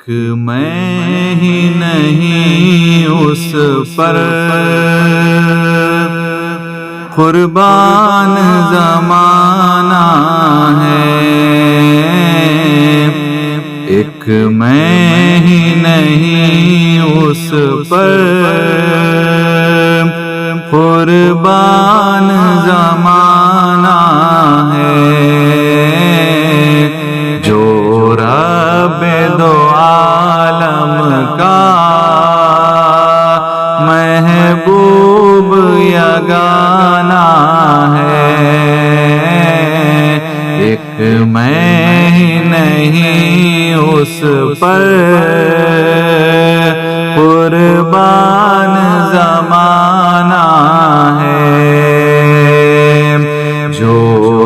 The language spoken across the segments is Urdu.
میں ہی نہیں اس پر قربان زمانہ ہے، ایک میں ہی نہیں اس پر قربان زمانہ ہے، جو رب دو عالم کا محبوب یگانہ ہے، ایک میں ہی نہیں اس پر قربان زمانہ ہے، جو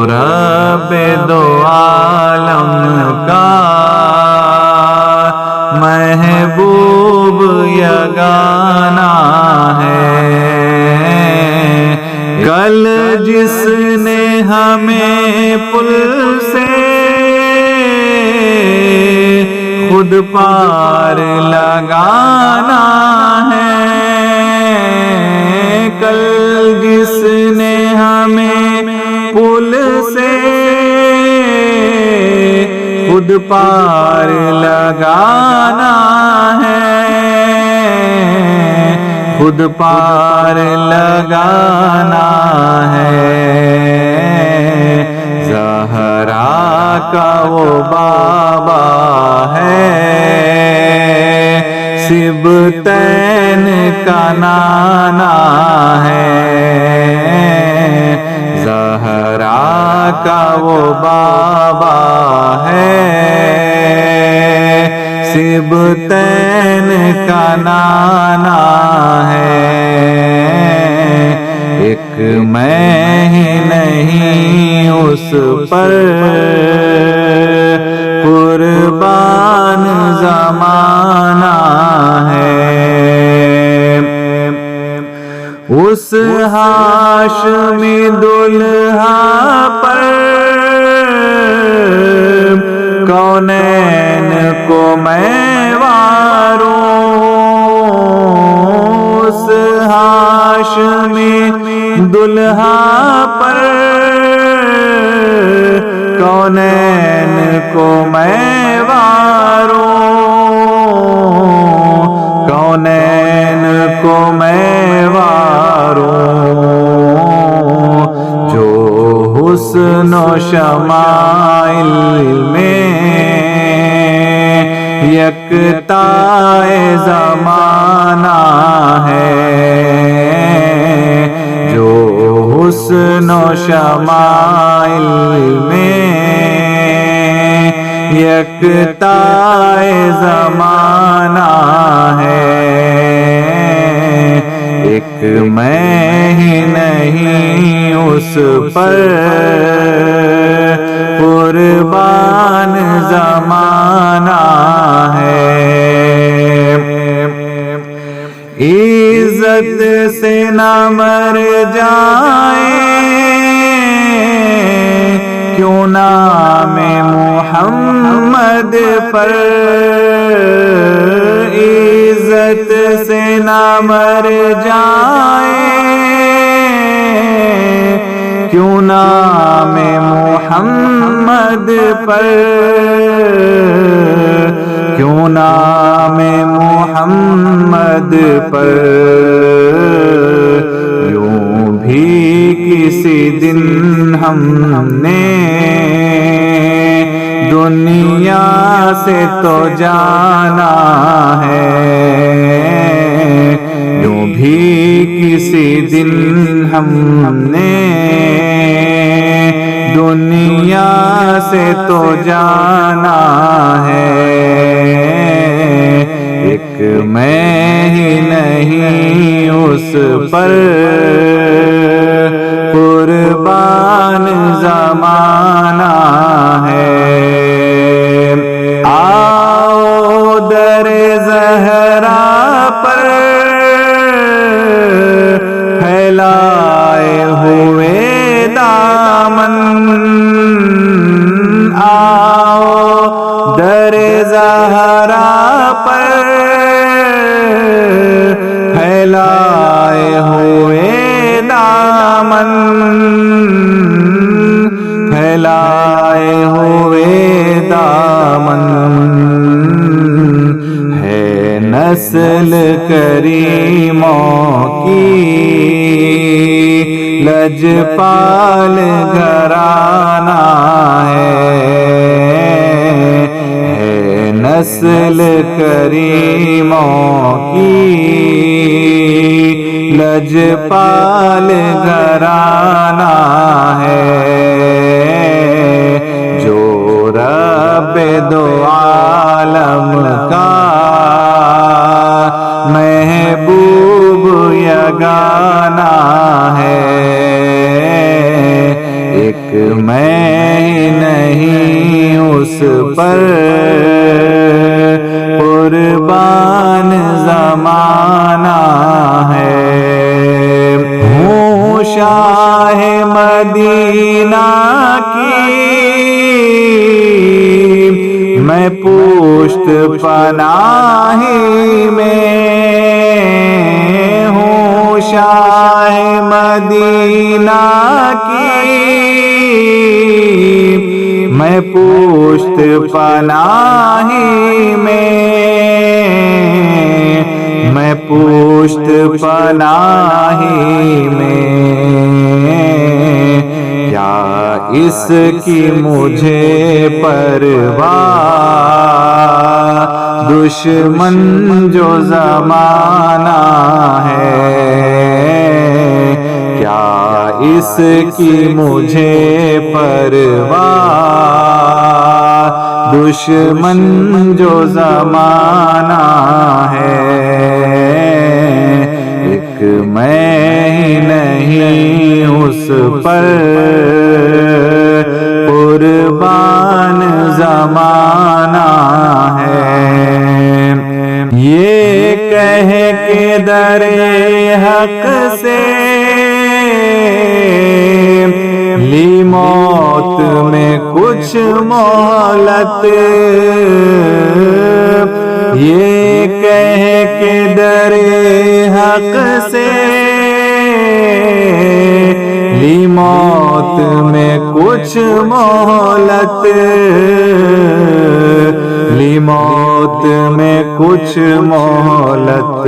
رب دو عالم کا محبوب یگانہ ہے، کل جس نے ہمیں پل سے خود پار لگانا ہے، کل جس نے ہمیں پل سے خود پار لگانا ہے، خود پار لگانا ہے، زہرا کا وہ بابا ہے، سبتین کا نانا ہے، زہرا کا وہ بابا ہے، سبتین کا نانا ہے، ایک میں ہی نہیں اس پر قربان زمانہ ہے، اس ہاشمی دلہا پر کونین کو میں واروں، اس ہاشمی دلہا پر کونین کو میں واروں، کونین کو میں واروں، جو حسن و شمائل میں یکتا زمانہ ہے، جو حسن و شمائل میں یکتا زمانہ ہے، ایک میں ہی نہیں اس پر قربان زمانہ ہے، عزت سے نہ مر جائیں کیوں نام محمد پر، عزت سے نہ مر جائیں کیوں نام محمد پر، کیوں نام محمد پر، یوں بھی کسی دن ہم نے دنیا سے تو جانا ہے، یوں بھی کسی دن ہم نے دنیا سے تو جانا ہے، ایک میں ہی نہیں اس پر قربان زمانہ ہے، آؤ در زہرا پر پھیلائے ہوئے دامن، آؤ در زہرا کریموں کی لجپال گھرانہ ہے نسل کریموں کی لجپال گھرانہ ہے جو رب دو عالم کا محبوب یگانہ ہے ایک میں نہیں اس پر قربان زمانہ ہے ہوں شاہ مدینہ کی میں پشت پناہی میں ہوں شاہ مدینہ کی میں پشت پناہی میں پشت پناہی میں کیا اس کی مجھے پرواہ دشمن جو زمانہ ہے کیا اس کی مجھے پرواہ دشمن جو زمانہ ہے ایک میں نہیں اس پر قربان زمانہ ہے یہ کہہ کے در حق سے لی موت میں کچھ مہلت یہ کہہ کے در حق سے لی موت میں کچھ مہلت لی موت میں کچھ مہلت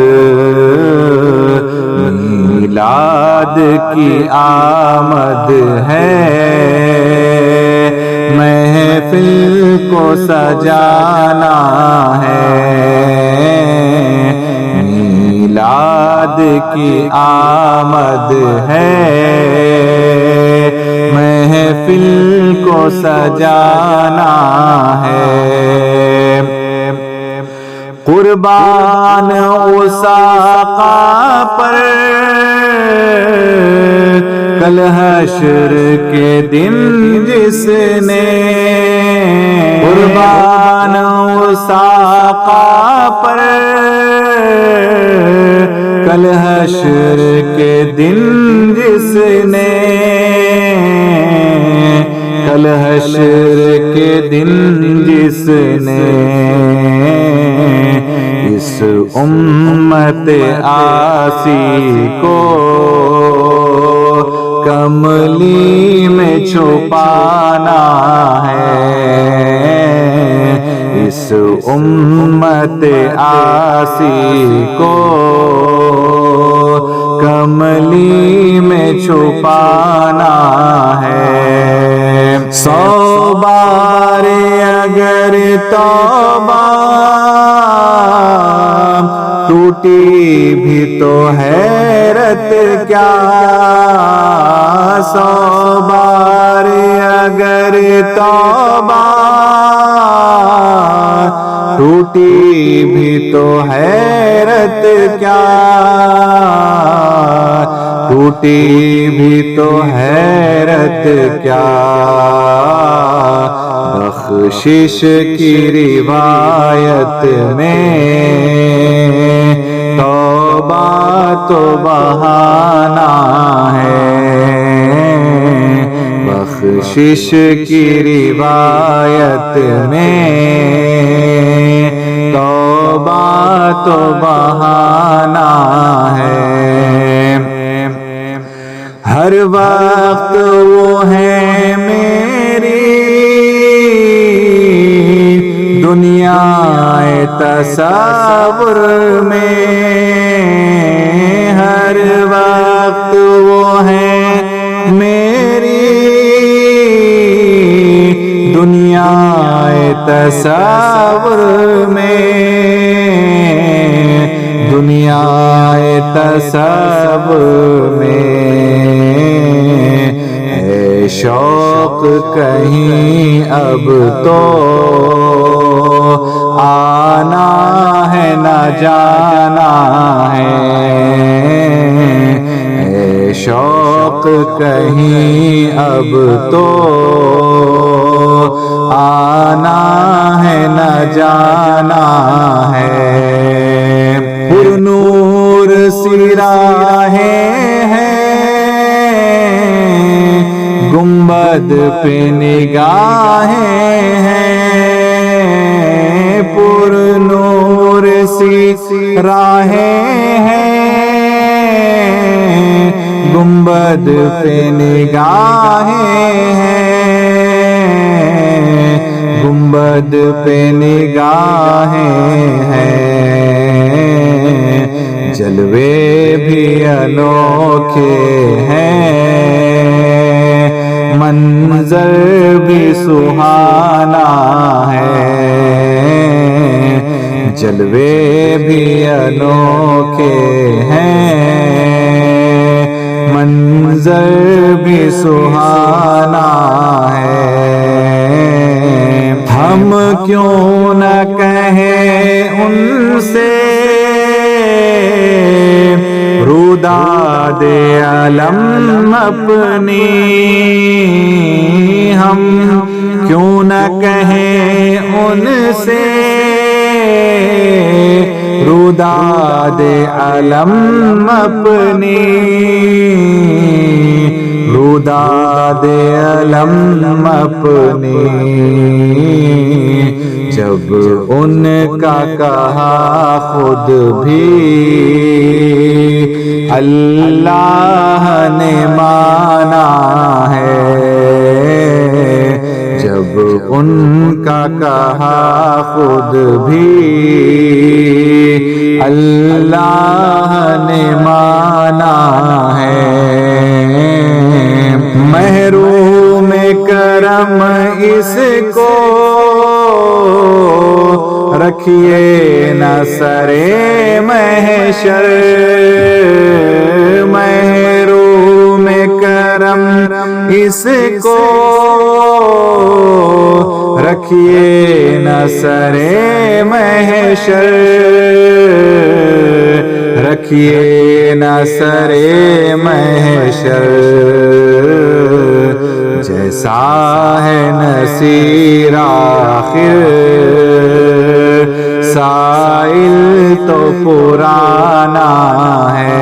میلاد کی آمد ہے محفل کو سجانا ہے میلاد کی آمد ہے محفل کو سجانا ہے قربان اس آقا پر کل حشر کے دن جس نے قربان اس آقا پر کل حشر کے دن جس نے کل حشر کے دن جس نے اس امت آسی کو کملی میں چھپانا ہے اس امت آسی کو کملی میں چھپانا ہے 100 بار اگر توبہ ٹوٹی بھی تو حیرت کیا 100 بار اگر توبہ ٹوٹی بھی تو حیرت کیا ٹوٹی بھی تو حیرت کیا بخشش کی روایت میں توبہ تو بہانہ ہے بخشش کی روایت میں توبہ تو بہانہ ہے ہر وقت وہ ہے میری دنیا تصور میں تصور میں، دنیا تصور میں، اے شوق کہیں اب تو آنا ہے نہ جانا ہے، اے شوق کہیں اب تو آنا ہے نہ جانا ہے۔ پر نور سی راہیں ہیں، گنبد پہ نگاہیں ہیں، پر نور سی راہیں ہیں، گنبد پہ نگاہیں ہیں، گنبد پہ نگاہیں ہیں، جلوے بھی انوکھے ہیں، منظر بھی سہانا ہے، جلوے بھی انوکھے ہیں، منظر بھی سہانا ہے۔ ہم کیوں نہ کہیں ان سے روداد عالم اپنی، ہم کیوں نہ کہیں ان سے روداد عالم اپنی، روداد عالم اپنی، جب ان کا کہا خود بھی اللہ نے مانا ہے، جب ان کا کہا خود بھی اللہ نے مانا ہے۔ محروم کرم اس کو رکھیے نہ سرے محشر، محروم کرم اس کو رکھیے نہ سرے محشر، رکھیے نہ سرے محشر، جیسا ہے نصیر آخر سائل تو پرانا ہے،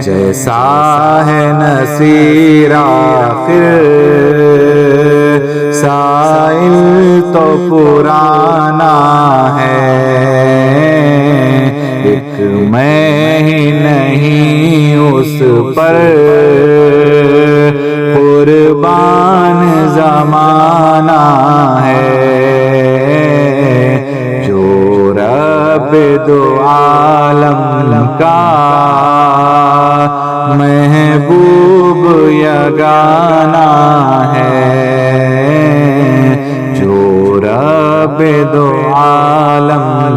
جیسا ہے نصیر آخر سائل تو پرانا ہے، ایک میں ہی نہیں اس پر قربان زمانہ ہے، جو رب دو عالم کا محبوب یگانہ ہے، جو رب دو عالم